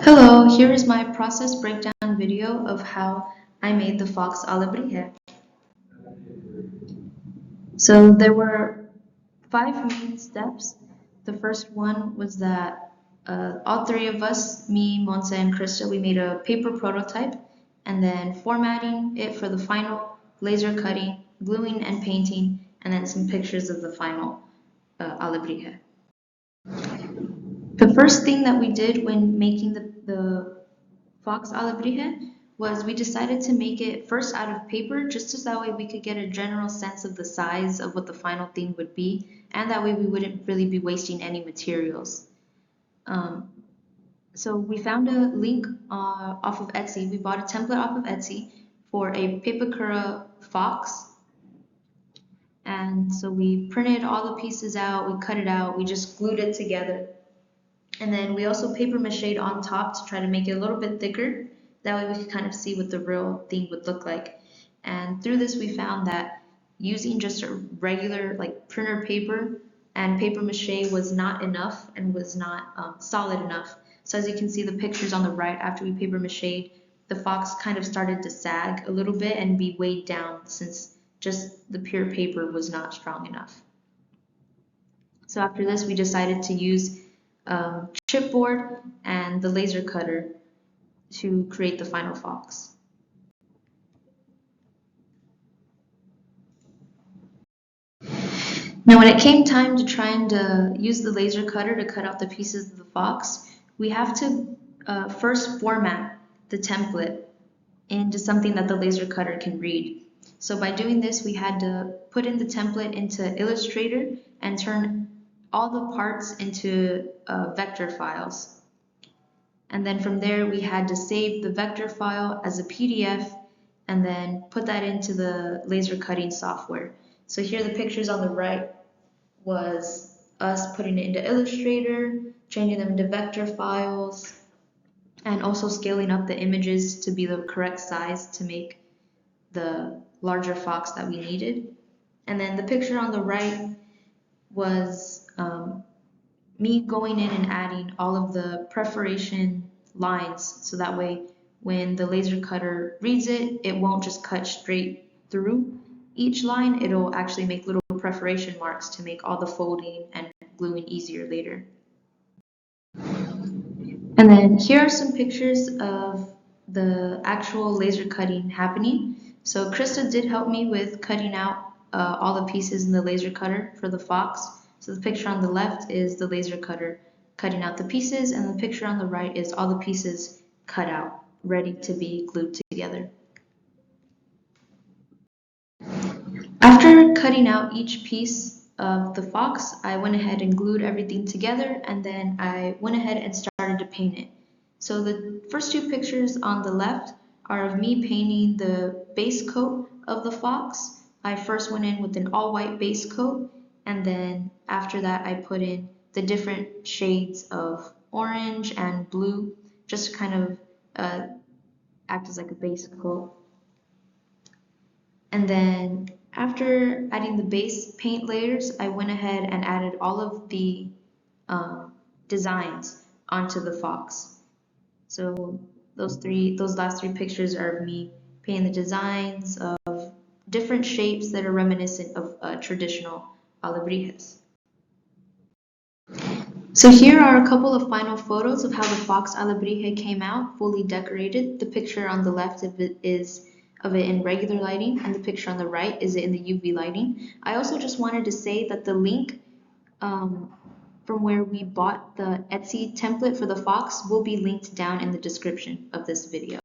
Hello, here is my process breakdown video of how I made the fox alebrije. So there were 5 main steps. The first one was that all three of us, me, Monse, and Krista, we made a paper prototype and then formatting it for the final, laser cutting, gluing and painting, and then some pictures of the final alebrije. The first thing that we did when making the fox alebrije was we decided to make it first out of paper just so that way we could get a general sense of the size of what the final thing would be, and that way we wouldn't really be wasting any materials. So we found a link off of Etsy. We bought a template off of Etsy for a Papakura fox. And so we printed all the pieces out, we cut it out, we just glued it together. And then we also paper mache'd on top to try to make it a little bit thicker. That way we could kind of see what the real thing would look like. And through this we found that using just a regular like printer paper and paper mache was not enough and was not solid enough. So as you can see the pictures on the right, after we paper mache'd, the fox kind of started to sag a little bit and be weighed down since just the pure paper was not strong enough. So after this we decided to use chipboard and the laser cutter to create the final fox. Now when it came time to try and use the laser cutter to cut out the pieces of the fox, we have to first format the template into something that the laser cutter can read. So by doing this, we had to put in the template into Illustrator and turn all the parts into vector files. And then from there, we had to save the vector file as a PDF and then put that into the laser cutting software. So here the pictures on the right was us putting it into Illustrator, changing them into vector files, and also scaling up the images to be the correct size to make the larger fox that we needed. And then the picture on the right was me going in and adding all of the perforation lines so that way when the laser cutter reads it, it won't just cut straight through each line, it'll actually make little perforation marks to make all the folding and gluing easier later. And then here are some pictures of the actual laser cutting happening. So Krista did help me with cutting out all the pieces in the laser cutter for the fox. So the picture on the left is the laser cutter cutting out the pieces, and the picture on the right is all the pieces cut out, ready to be glued together. After cutting out each piece of the fox, I went ahead and glued everything together, and then I went ahead and started to paint it. So the first two pictures on the left are of me painting the base coat of the fox. I first went in with an all-white base coat, and then after that I put in the different shades of orange and blue just to kind of act as like a base coat. And then after adding the base paint layers, I went ahead and added all of the designs onto the fox. So those last three pictures are of me painting the designs of different shapes that are reminiscent of traditional alebrijes. So here are a couple of final photos of how the fox alebrije came out, fully decorated. The picture on the left of it is of it in regular lighting, and the picture on the right is it in the UV lighting. I also just wanted to say that the link from where we bought the Etsy template for the fox will be linked down in the description of this video.